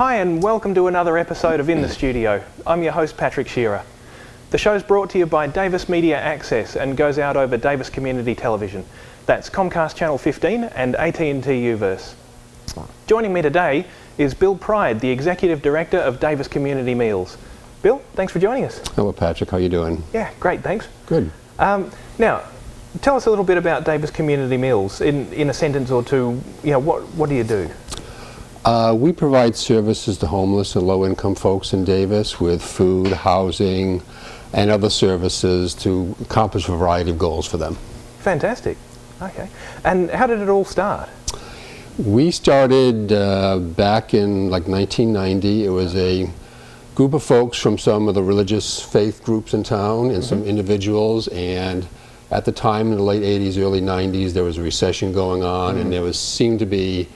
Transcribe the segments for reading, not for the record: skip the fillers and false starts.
Hi and welcome to another episode of In the Studio. I'm your host Patrick Shearer. The show's brought to you by Davis Media Access and goes out over Davis Community Television. That's Comcast Channel 15 and AT&T Uverse. Joining me today is Bill Pride, the Executive Director of Davis Community Meals. Bill, thanks for joining us. Hello Patrick, how are you doing? Yeah, great, thanks. Good. Now, tell us a little bit about Davis Community Meals in a sentence or two. You know, what do you do? We provide services to homeless and low-income folks in Davis with food, housing, and other services to accomplish a variety of goals for them. Fantastic. Okay. And how did it all start? We started back in like 1990. It was a group of folks from some of the religious faith groups in town and some individuals, and at the time in the late 80s, early 90s, there was a recession going on, and there seemed to be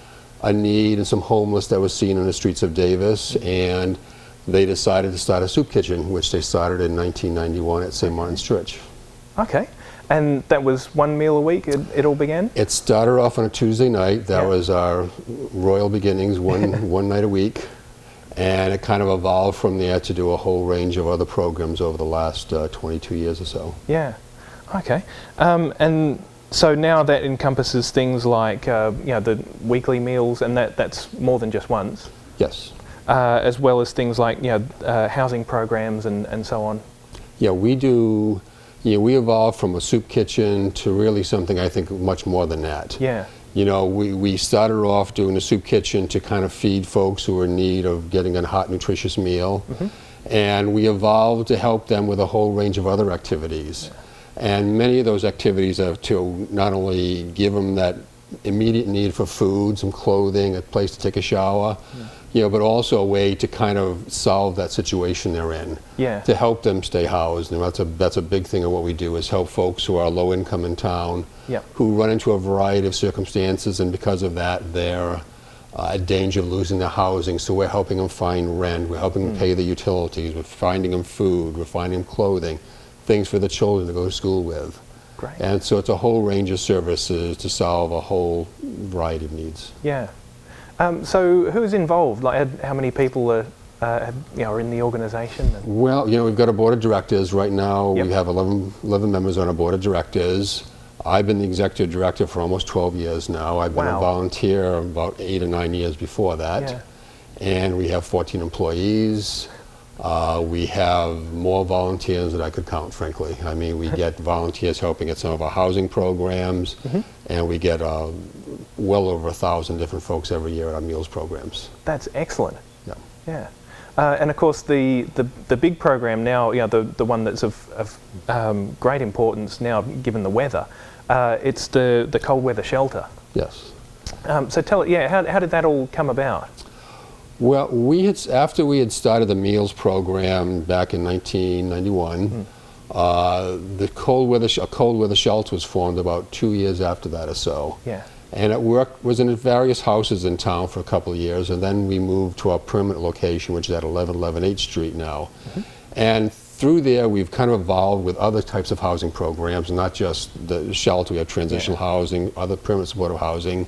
a need and some homeless that was seen on the streets of Davis, and they decided to start a soup kitchen, which they started in 1991 at St. Martin's Church. Okay. And that was one meal a week it all began? It started off on a Tuesday night. That was our royal beginnings, one night a week. And it kind of evolved from there to do a whole range of other programs over the last 22 years or so. Yeah. Okay. And so now that encompasses things like the weekly meals, and that's more than just once. Yes. As well as things like housing programs and so on. Yeah, we do. We evolved from a soup kitchen to really something I think much more than that. Yeah. You know, we started off doing a soup kitchen to kind of feed folks who were in need of getting a hot, nutritious meal. And we evolved to help them with a whole range of other activities. And many of those activities are to not only give them that immediate need for food, some clothing, a place to take a shower, but also a way to kind of solve that situation they're in. Yeah. To help them stay housed. And that's a big thing of what we do, is help folks who are low income in town, who run into a variety of circumstances, and because of that they're at danger of losing their housing. So we're helping them find rent, we're helping them pay the utilities, we're finding them food, we're finding them clothing, things for the children to go to school with. Great. And so it's a whole range of services to solve a whole variety of needs. Yeah. So who's involved? Like, how many people are in the organisation? Well, we've got a board of directors right now. We have 11 members on our board of directors. I've been the executive director for almost 12 years now. I've been a volunteer about 8 or 9 years before that. Yeah. And we have 14 employees. We have more volunteers than I could count, frankly. I mean, we get volunteers helping at some of our housing programs, and we get well over 1,000 different folks every year at our meals programs. That's excellent. Yeah. Yeah. And of course, the big program now, the one that's of great importance now, given the weather, it's the cold weather shelter. Yes. So how did that all come about? Well, after we had started the meals program back in 1991, a cold weather shelter was formed about 2 years after that or so. Yeah. And it was in various houses in town for a couple of years, and then we moved to our permanent location, which is at 1111 8th Street now. And through there, we've kind of evolved with other types of housing programs, not just the shelter. We have transitional housing, other permanent supportive housing.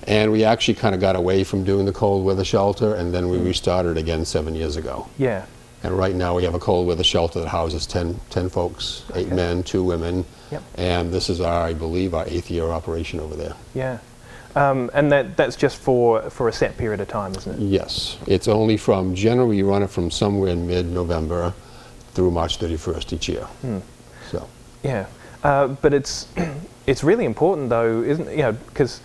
And we actually kind of got away from doing the cold weather shelter, and then we restarted again 7 years ago. Yeah. And right now we have a cold weather shelter that houses 10 folks, 8 men, 2 women. Yep. And this is I believe our 8th year operation over there. Yeah. And that's just for a set period of time, isn't it? Yes. It's only generally you run it from somewhere in mid-November through March 31st each year. So. Yeah. But it's really important though, isn't it? Because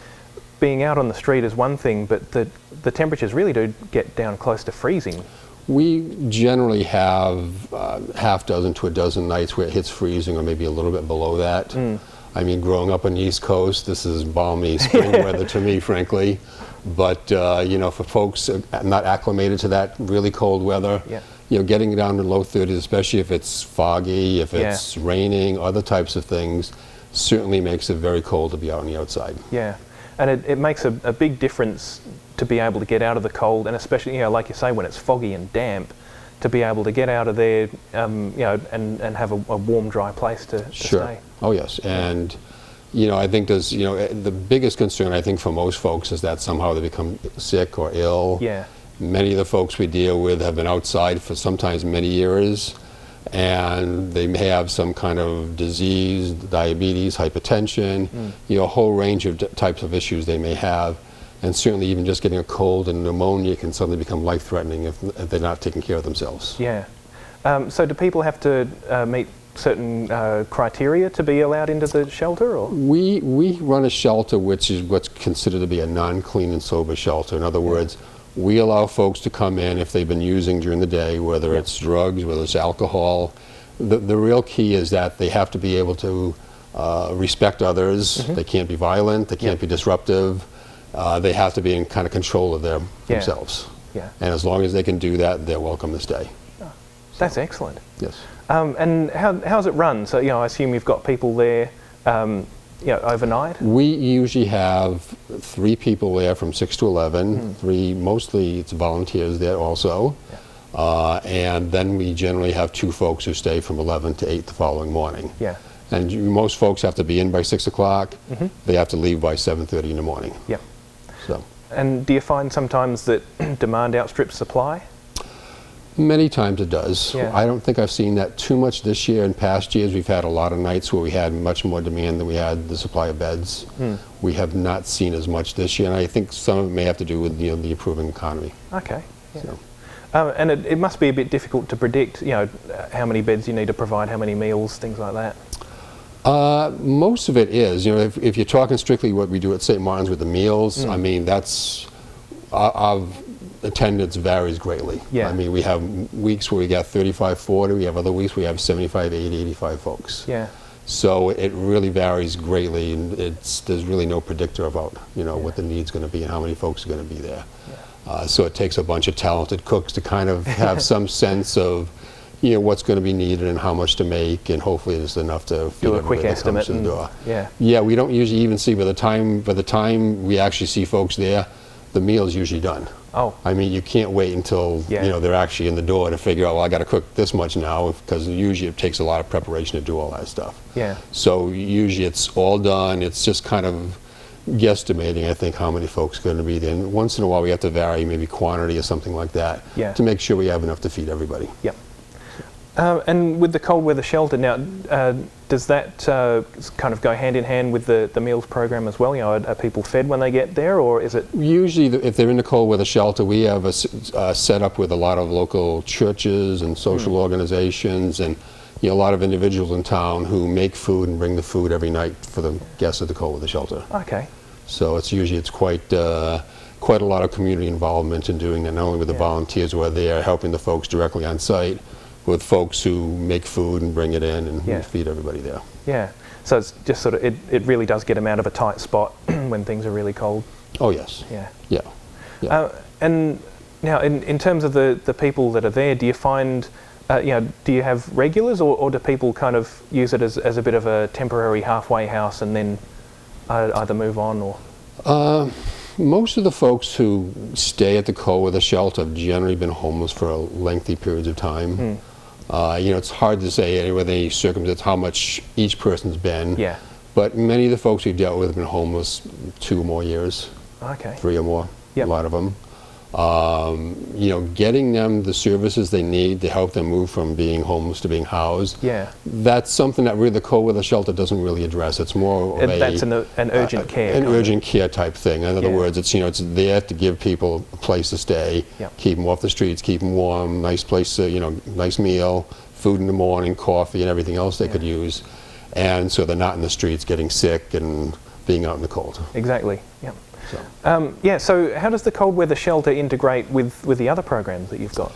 being out on the street is one thing, but the temperatures really do get down close to freezing. We generally have half dozen to a dozen nights where it hits freezing or maybe a little bit below that. I mean, growing up on the East Coast, this is balmy spring weather to me, frankly. But, for folks not acclimated to that really cold weather, getting down to low 30s, especially if it's foggy, if it's raining, other types of things, certainly makes it very cold to be out on the outside. Yeah. And it makes a big difference to be able to get out of the cold, and especially, like you say, when it's foggy and damp, to be able to get out of there, and have a warm, dry place to stay. Oh yes, and I think there's, the biggest concern I think for most folks is that somehow they become sick or ill. Yeah. Many of the folks we deal with have been outside for sometimes many years, and they may have some kind of disease, diabetes, hypertension, a whole range of types of issues they may have. And certainly even just getting a cold and pneumonia can suddenly become life-threatening if they're not taking care of themselves. Yeah. So do people have to meet certain criteria to be allowed into the shelter? Or? We run a shelter which is what's considered to be a non-clean and sober shelter. In other words, we allow folks to come in if they've been using during the day, whether it's drugs, whether it's alcohol. The real key is that they have to be able to respect others. They can't be violent, they can't be disruptive. They have to be in kind of control of themselves. Yeah. And as long as they can do that, they're welcome to stay. Oh, that's excellent. Yes. And how's it run? So, I assume you've got people there, overnight? We usually have 3 people there from 6 to 11. 3, mostly it's volunteers there also. Yeah. And then we generally have 2 folks who stay from 11 to 8 the following morning. Yeah. And most folks have to be in by 6 o'clock. They have to leave by 7:30 in the morning. Yep. So. And do you find sometimes that demand outstrips supply? Many times it does. Yeah. I don't think I've seen that too much this year. In past years, we've had a lot of nights where we had much more demand than we had the supply of beds. We have not seen as much this year, and I think some of it may have to do with the improving economy. Okay. Yeah. So. And it must be a bit difficult to predict, how many beds you need to provide, how many meals, things like that. Most of it is. If you're talking strictly what we do at St. Martin's with the meals, I mean, that's our attendance varies greatly. Yeah. I mean, we have weeks where we got 35, 40. We have other weeks we have 75, 80, 85 folks. Yeah. So it really varies greatly, and there's really no predictor about what the need's going to be and how many folks are going to be there. Yeah. So it takes a bunch of talented cooks to kind of have some sense of what's going to be needed and how much to make, and hopefully it's enough to feed do a quick everybody that estimate. comes to the door. Yeah. We don't usually even see by the time we actually see folks there, the meal's usually done. Oh. I mean, you can't wait until they're actually in the door to figure out, well, I got to cook this much now, because usually it takes a lot of preparation to do all that stuff. Yeah. So usually it's all done. It's just kind of guesstimating, I think, how many folks are going to be there. And once in a while we have to vary maybe quantity or something like that to make sure we have enough to feed everybody. Yep. And with the cold weather shelter now, does that kind of go hand in hand with the meals program as well? Are people fed when they get there, or is it? Usually, if they're in the cold weather shelter, we have a setup with a lot of local churches and social organizations, and a lot of individuals in town who make food and bring the food every night for the guests at the cold weather shelter. Okay. So it's quite a lot of community involvement in doing that, not only with the volunteers who are there helping the folks directly on site, with folks who make food and bring it in and feed everybody there. Yeah, so it's just sort of, it really does get them out of a tight spot when things are really cold. Oh yes. Yeah. And now in terms of the people that are there, do you find, do you have regulars, or do people kind of use it as a bit of a temporary halfway house and then either move on, or? Most of the folks who stay at the cold weather shelter have generally been homeless for lengthy periods of time. It's hard to say with any circumstance how much each person's been. Yeah. But many of the folks we've dealt with have been homeless 2 or more years. Okay. 3 or more. Yep. A lot of them. Getting them the services they need to help them move from being homeless to being housed. Yeah. That's something that really the cold weather shelter doesn't really address. It's more of that's an urgent care. An urgent care type thing. In other words, it's it's there to give people a place to stay, keep them off the streets, keep them warm, nice place, nice meal, food in the morning, coffee, and everything else they could use, and so they're not in the streets getting sick and being out in the cold. Exactly. Yeah. So how does the cold weather shelter integrate with the other programs that you've got?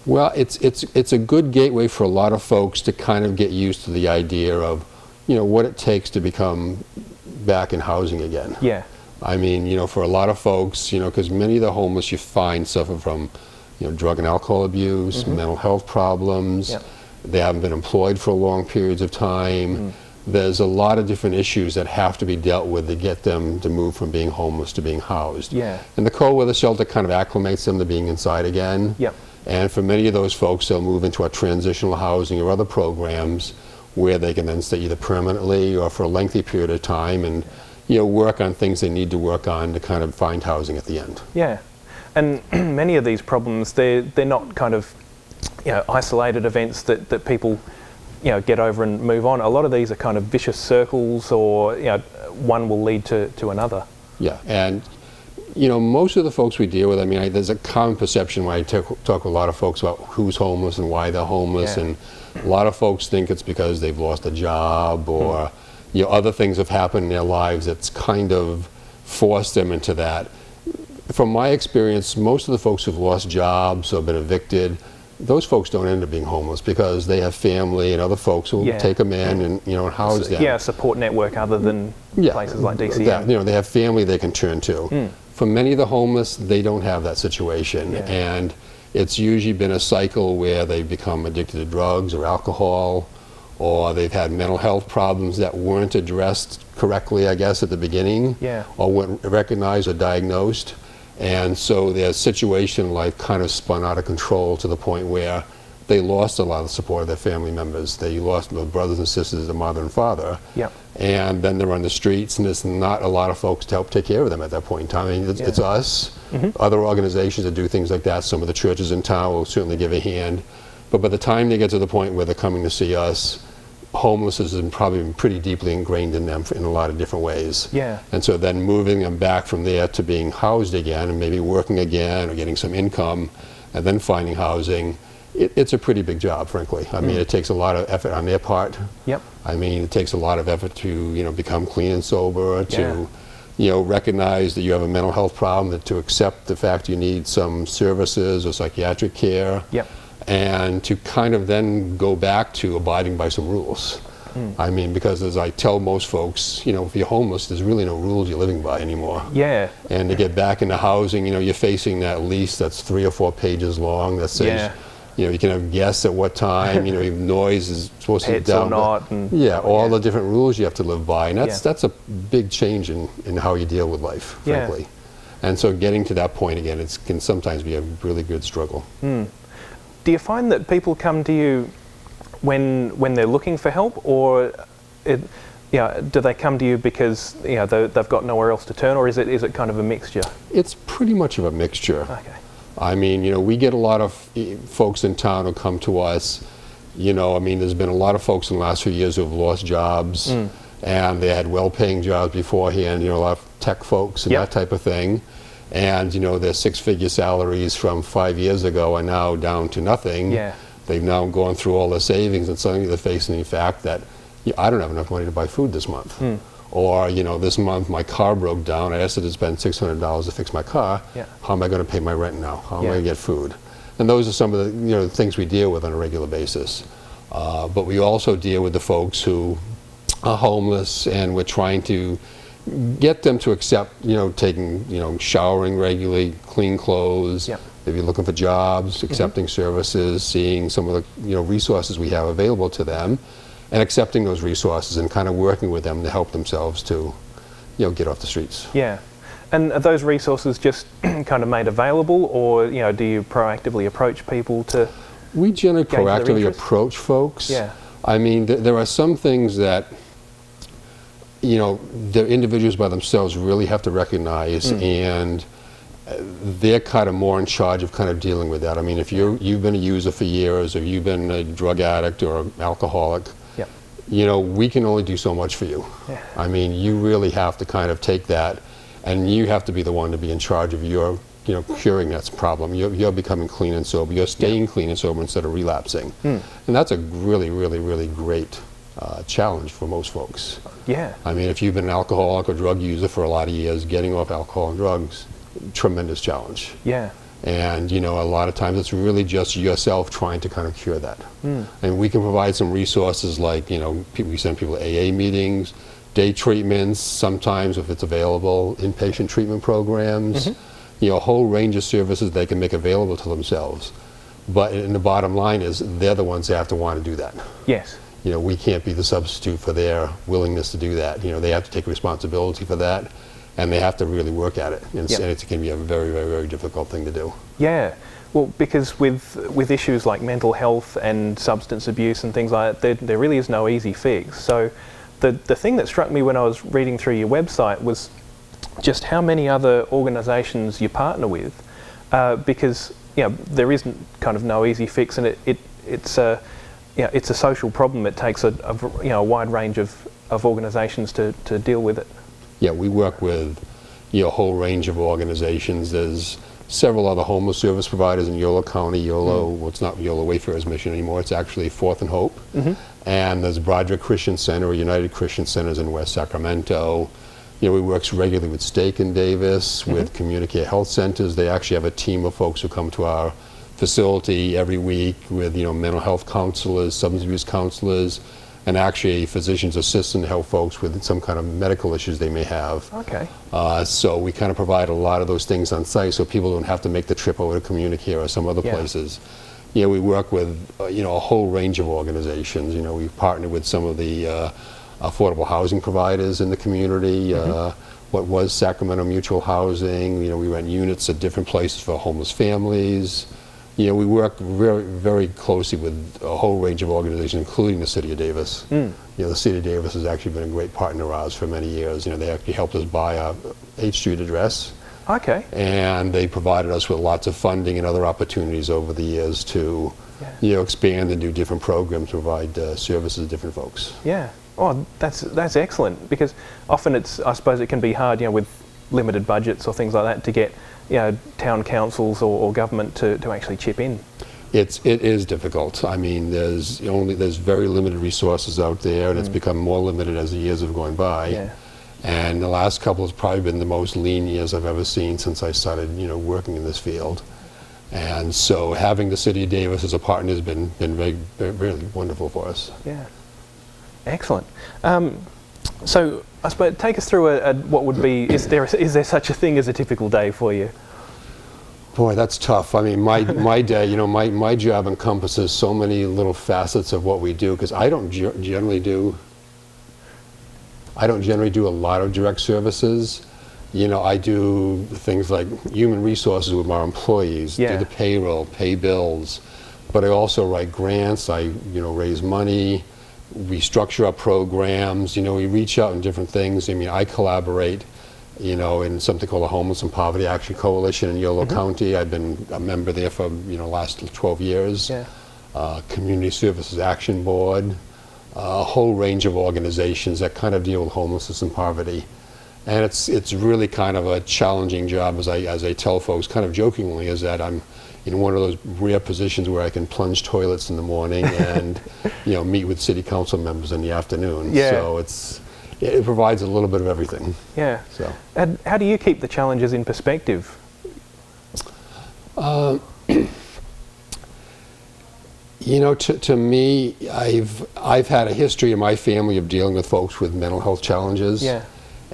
Well, it's a good gateway for a lot of folks to kind of get used to the idea of, what it takes to become back in housing again. Yeah. I mean, for a lot of folks, because many of the homeless you find suffer from, drug and alcohol abuse, mental health problems. Yep. They haven't been employed for long periods of time. There's a lot of different issues that have to be dealt with to get them to move from being homeless to being housed. Yeah. And the cold weather shelter kind of acclimates them to being inside again. Yep. And for many of those folks, they'll move into our transitional housing or other programs where they can then stay either permanently or for a lengthy period of time and work on things they need to work on to kind of find housing at the end. Yeah. And many of these problems, they're not kind of, isolated events that people, get over and move on. A lot of these are kind of vicious circles, or, one will lead to another. Yeah, and most of the folks we deal with, I mean, there's a common perception when I talk with a lot of folks about who's homeless and why they're homeless, and a lot of folks think it's because they've lost a job, or other things have happened in their lives that's kind of forced them into that. From my experience, most of the folks who've lost jobs or been evicted, those folks don't end up being homeless because they have family and other folks who will take them in and house them. Yeah, support network other than places like DCM. They have family they can turn to. For many of the homeless, they don't have that situation, and it's usually been a cycle where they become addicted to drugs or alcohol, or they've had mental health problems that weren't addressed correctly, I guess, at the beginning, or weren't recognized or diagnosed. And so their situation in life kind of spun out of control to the point where they lost a lot of support of their family members. They lost their brothers and sisters, their mother and father. And then they're on the streets, and there's not a lot of folks to help take care of them at that point in time. I mean, it's us, other organizations that do things like that. Some of the churches in town will certainly give a hand. But by the time they get to the point where they're coming to see us, homelessness has probably been pretty deeply ingrained in them in a lot of different ways. And so then moving them back from there to being housed again, and maybe working again or getting some income, and then finding housing, it's a pretty big job, frankly. I mean, it takes a lot of effort on their part. I mean, it takes a lot of effort to become clean and sober, to recognize that you have a mental health problem, that to accept the fact you need some services or psychiatric care. And to kind of then go back to abiding by some rules. I mean, because as I tell most folks, if you're homeless, there's really no rules you're living by anymore. And to get back into housing, you're facing that lease that's 3 or 4 pages long that says, you can have guests at what time, noise is supposed to be down. Or not. All the different rules you have to live by. And that's a big change in how you deal with life, frankly. And so getting to that point again, it can sometimes be a really good struggle. Do you find that people come to you when they're looking for help, or do they come to you because they've got nowhere else to turn, or is it kind of a mixture? It's pretty much of a mixture. I mean, we get a lot of folks in town who come to us. I mean, there's been a lot of folks in the last few years who have lost jobs, and they had well-paying jobs beforehand. A lot of tech folks and that type of thing. And their 6-figure salaries from 5 years ago are now down to nothing. They've now gone through all their savings, and suddenly they're facing the fact that I don't have enough money to buy food this month. Or this month my car broke down. I asked her to spend $600 to fix my car. How am I going to pay my rent now? How am I going to get food? And those are some of the things we deal with on a regular basis. But we also deal with the folks who are homeless, and we're trying to get them to accept, taking, showering regularly, clean clothes, maybe looking for jobs, accepting services, seeing some of the, resources we have available to them, and accepting those resources and kind of working with them to help themselves to, get off the streets. And are those resources just kind of made available, or, do you proactively approach people to? We generally proactively approach folks. I mean, there are some things that, the individuals by themselves really have to recognize, and they're kind of more in charge of kind of dealing with that. I mean, if you've been a user for years, or you've been a drug addict or an alcoholic, we can only do so much for you. I mean, you really have to kind of take that, and you have to be the one to be in charge of your, curing that problem. You're becoming clean and sober. You're staying clean and sober instead of relapsing. And that's a really, really, really great challenge for most folks. I mean, if you've been an alcoholic or drug user for a lot of years, getting off alcohol and drugs, tremendous challenge. And a lot of times it's really just yourself trying to kind of cure that. And we can provide some resources like, we send people to AA meetings, day treatments, sometimes if it's available, inpatient treatment programs, a whole range of services they can make available to themselves. But the bottom line is they're the ones that have to want to do that. We can't be the substitute for their willingness to do that. They have to take responsibility for that, and they have to really work at it. And it can be a very, very, very difficult thing to do. Well, because with issues like mental health and substance abuse and things like that, there really is no easy fix. So the thing that struck me when I was reading through your website was just how many other organisations you partner with. because there isn't kind of no easy fix, and it's a social problem. It takes a wide range of organisations to deal with it. Yeah, we work with a whole range of organizations. There's several other homeless service providers in Yolo County. Well, it's not Yolo Wayfarers Mission anymore. It's actually Fourth and Hope. And there's Broderick Christian Center or United Christian Centers in West Sacramento. We work regularly with Stake and Davis, with Communicare Health Centers. They actually have a team of folks who come to our facility every week with mental health counselors, substance abuse counselors, and actually a physician's assistant to help folks with some kind of medical issues they may have. Okay. So we kind of provide a lot of those things on site so people don't have to make the trip over to Communicare or some other places. We work with a whole range of organizations. We've partnered with some of the affordable housing providers in the community. What was Sacramento Mutual Housing. We rent units at different places for homeless families. We work very, very closely with a whole range of organizations, including the City of Davis. The City of Davis has actually been a great partner of ours for many years. They actually helped us buy our 8th Street address. Okay. And they provided us with lots of funding and other opportunities over the years to, expand and do different programs, provide services to different folks. Yeah. Oh, that's excellent, because often I suppose it can be hard, with limited budgets or things like that, to get town councils or government to actually chip in. It is difficult. I mean, there's very limited resources out there, and it's become more limited as the years have gone by. Yeah. And the last couple has probably been the most lean years I've ever seen since I started, working in this field. And so having the City of Davis as a partner has been very, very, really wonderful for us. Yeah. Excellent. So I suppose take us through what would be, is there such a thing as a typical day for you? Boy, that's tough. I mean, my day, my job encompasses so many little facets of what we do, because I don't generally do a lot of direct services. I do things like human resources with our employees, do the payroll, pay bills, but I also write grants, I raise money, we structure our programs, we reach out in different things. I mean, I collaborate, in something called the Homeless and Poverty Action Coalition in Yolo County. I've been a member there for, last 12 years. Yeah. Community Services Action Board, a whole range of organizations that kind of deal with homelessness and poverty. And it's really kind of a challenging job, as I tell folks, kind of jokingly, is that I'm in one of those rare positions where I can plunge toilets in the morning and meet with city council members in the afternoon. Yeah. So it provides a little bit of everything. Yeah. So. And how do you keep the challenges in perspective? To me, I've had a history in my family of dealing with folks with mental health challenges. Yeah.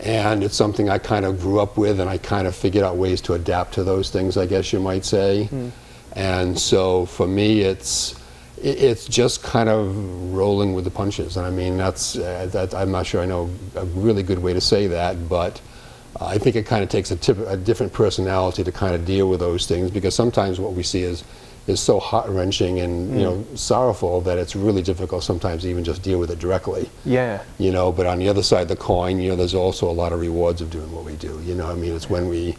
And it's something I kind of grew up with, and I kind of figured out ways to adapt to those things, I guess you might say. And so for me, it's just kind of rolling with the punches. And I mean, that's I'm not sure I know a really good way to say that, but I think it kind of takes a different personality to kind of deal with those things, because sometimes what we see is so heart-wrenching and sorrowful that it's really difficult sometimes to even just deal with it directly. Yeah. But on the other side of the coin, there's also a lot of rewards of doing what we do. I mean, it's when we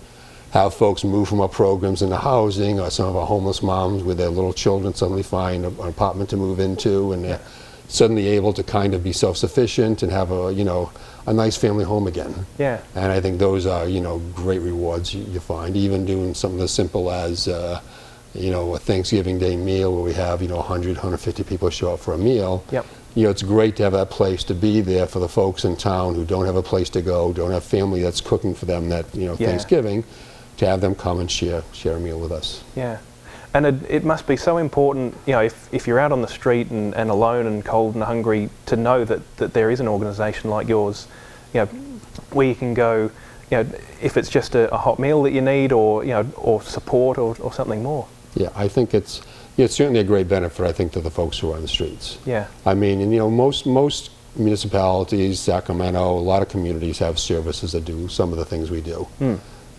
have folks move from our programs into housing, or some of our homeless moms with their little children suddenly find an apartment to move into, and they're suddenly able to kind of be self-sufficient and have a nice family home again. Yeah. And I think those are great rewards you find, even doing something as simple as a Thanksgiving Day meal where we have 100, 150 people show up for a meal. Yep. It's great to have that place to be there for the folks in town who don't have a place to go, don't have family that's cooking for them that Thanksgiving, to have them come and share a meal with us. Yeah. And it must be so important, if you're out on the street and alone and cold and hungry, to know that there is an organisation like yours, where you can go, if it's just a hot meal that you need, or support or something more. Yeah, I think it's certainly a great benefit, I think, to the folks who are on the streets. Yeah. I mean, and most municipalities, Sacramento, a lot of communities have services that do some of the things we do.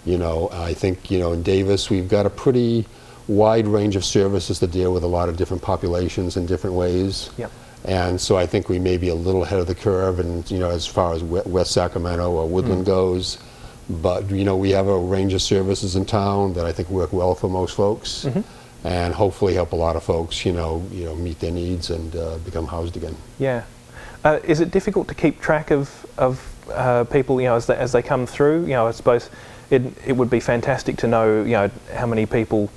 I think, in Davis, we've got a pretty wide range of services to deal with a lot of different populations in different ways. Yep. And so I think we may be a little ahead of the curve, and as far as West Sacramento or Woodland goes. But we have a range of services in town that I think work well for most folks, and hopefully help a lot of folks, meet their needs and become housed again. Yeah. Is it difficult to keep track of people, as they come through? I suppose it would be fantastic to know, how many people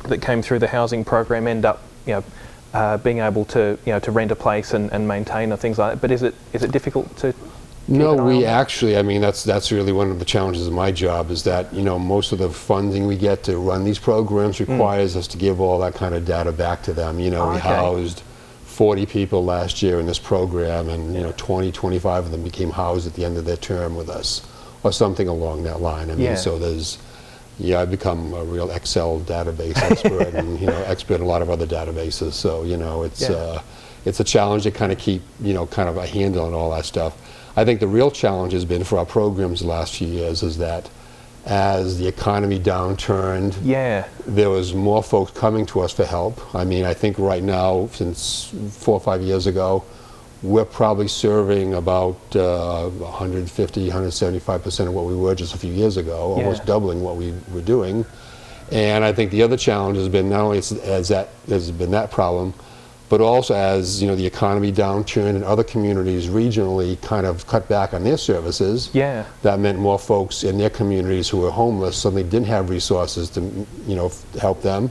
that came through the housing program end up, being able to, to rent a place and maintain and things like that. But is it difficult to? No, we actually, I mean, that's really one of the challenges of my job, is that, most of the funding we get to run these programs requires us to give all that kind of data back to them. We housed 40 people last year in this program, and 20, 25 of them became housed at the end of their term with us, or something along that line. I mean, so I've become a real Excel database expert, and expert in a lot of other databases. So it's a challenge to kind of keep kind of a handle on all that stuff. I think the real challenge has been for our programs the last few years is that as the economy downturned, there was more folks coming to us for help. I mean, I think right now, since 4 or 5 years ago, we're probably serving about 150, 175% of what we were just a few years ago, almost doubling what we were doing. And I think the other challenge has been not only has been that problem, but also as the economy downturned and other communities regionally kind of cut back on their services, that meant more folks in their communities who were homeless suddenly didn't have resources to help them.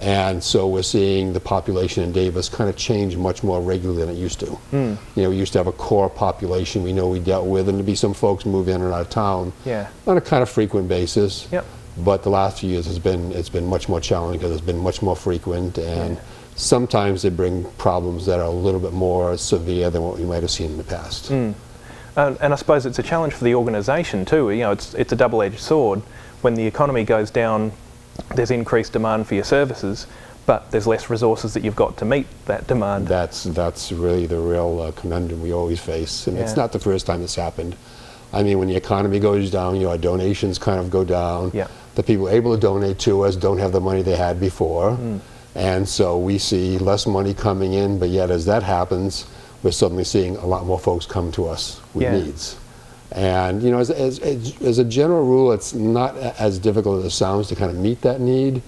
And so we're seeing the population in Davis kind of change much more regularly than it used to. We used to have a core population we dealt with, and there'd be some folks move in and out of town on a kind of frequent basis. But the last few years it's been much more challenging because it's been much more frequent, and sometimes they bring problems that are a little bit more severe than what we might have seen in the past. And I suppose it's a challenge for the organisation too. It's a double-edged sword. When the economy goes down, there's increased demand for your services, but there's less resources that you've got to meet that demand. That's really the real conundrum we always face, and it's not the first time it's happened. I mean, when the economy goes down, our donations kind of go down. The people able to donate to us don't have the money they had before. And so we see less money coming in, but yet as that happens, we're suddenly seeing a lot more folks come to us with needs. And as a general rule, it's not as difficult as it sounds to kind of meet that need,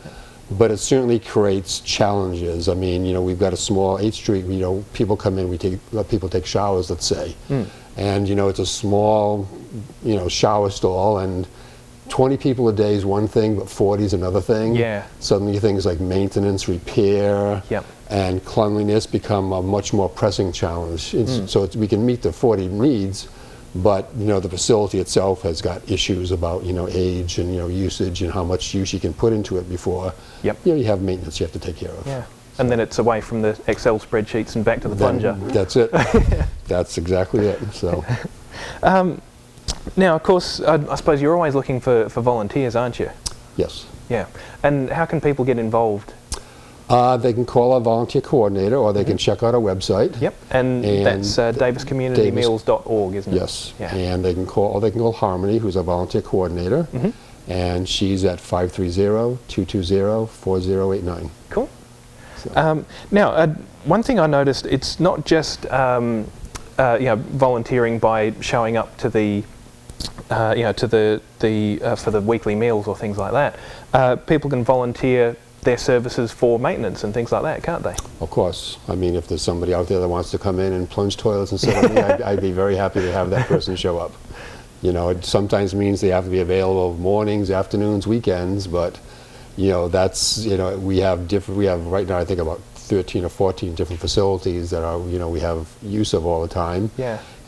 but it certainly creates challenges. I mean, we've got a small 8th Street, people come in, let people take showers, let's say. And it's a small, shower stall, and 20 people a day is one thing, but 40 is another thing. Suddenly things like maintenance, repair, and cleanliness become a much more pressing challenge. So we can meet the 40 needs, but the facility itself has got issues about age and usage and how much use you can put into it before you have maintenance you have to take care of. And then it's away from the Excel spreadsheets and back to the plunger. That's it. That's exactly it. So. Now, of course, I suppose you're always looking for volunteers, aren't you? Yes. Yeah. And how can people get involved? They can call our volunteer coordinator, or they can check out our website. And that's daviscommunitymeals.org, isn't it? Yes. And they can call Harmony, who's our volunteer coordinator, and she's at 530-220-4089. Cool. So. Now, one thing I noticed, it's not just volunteering by showing up to the for the weekly meals or things like that. People can volunteer their services for maintenance and things like that, can't they? Of course. I mean, if there's somebody out there that wants to come in and plunge toilets instead of me, I'd be very happy to have that person show up. It sometimes means they have to be available mornings, afternoons, weekends, but that's we have right now I think about 13 or 14 different facilities that are we have use of all the time.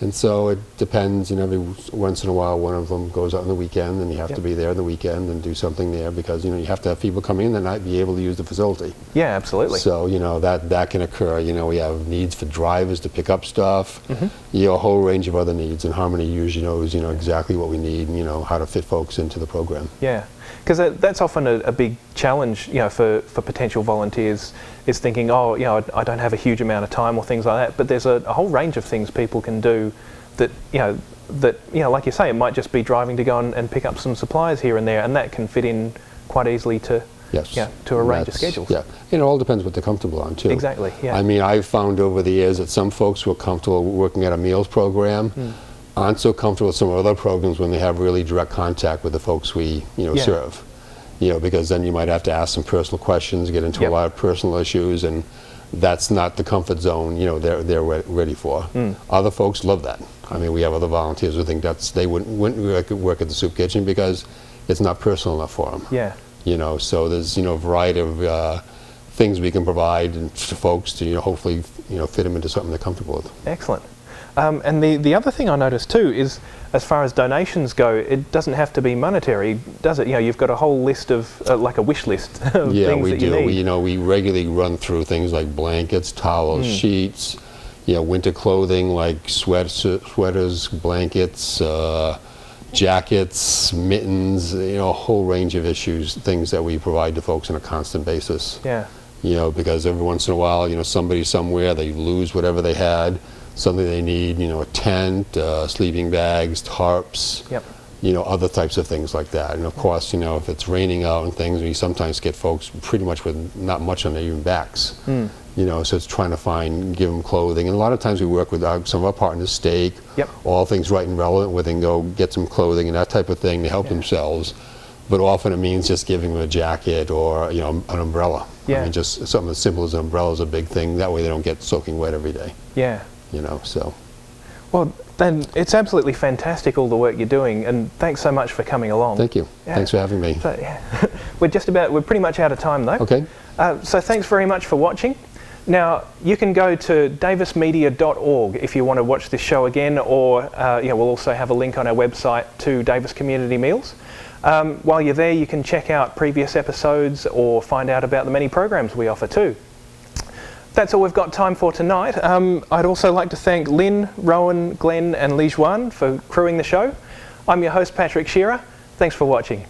And so it depends, every once in a while one of them goes out on the weekend, and you have to be there on the weekend and do something there, because you have to have people come in that might be able to use the facility. Absolutely. So that can occur. We have needs for drivers to pick up stuff, a whole range of other needs, and Harmony usually knows exactly what we need and how to fit folks into the program. Because that's often a big challenge, for potential volunteers, is thinking, I don't have a huge amount of time or things like that. But there's a whole range of things people can do that, like you say, it might just be driving to go and pick up some supplies here and there, and that can fit in quite easily to a range of schedules. It all depends what they're comfortable on too. Exactly. I mean, I've found over the years that some folks who are comfortable working at a meals program aren't so comfortable with some of other programs when they have really direct contact with the folks we serve. Because then you might have to ask some personal questions, get into a lot of personal issues, and that's not the comfort zone they're ready for. Other folks love that. I mean, we have other volunteers who think they wouldn't work at the soup kitchen because it's not personal enough for them. Yeah. So there's a variety of things we can provide to folks to hopefully fit them into something they're comfortable with. Excellent. And the other thing I noticed too is, as far as donations go, it doesn't have to be monetary, does it? You've got a whole list of, like a wish list of things that you need. Yeah, we do. We regularly run through things like blankets, towels, sheets, winter clothing like sweaters, blankets, jackets, mittens, a whole range of things that we provide to folks on a constant basis. Yeah. Because every once in a while, somebody somewhere, they lose whatever they had. Something they need, a tent, sleeping bags, tarps, other types of things like that. And of course, if it's raining out and things, we sometimes get folks pretty much with not much on their even backs. So it's trying to give them clothing. And a lot of times we work with some of our partners, Stake, all things right and relevant, where they can go get some clothing and that type of thing to help themselves. But often it means just giving them a jacket or an umbrella. I mean, just something as simple as an umbrella is a big thing. That way they don't get soaking wet every day. Yeah. So. Well, then it's absolutely fantastic, all the work you're doing, and thanks so much for coming along. Thank you. Yeah. Thanks for having me. So, we're pretty much out of time though. Okay. So thanks very much for watching. Now, you can go to davismedia.org if you want to watch this show again, or we'll also have a link on our website to Davis Community Meals. While you're there, you can check out previous episodes or find out about the many programs we offer too. That's all we've got time for tonight. I'd also like to thank Lynn, Rowan, Glenn and Lijuan for crewing the show. I'm your host, Patrick Shearer. Thanks for watching.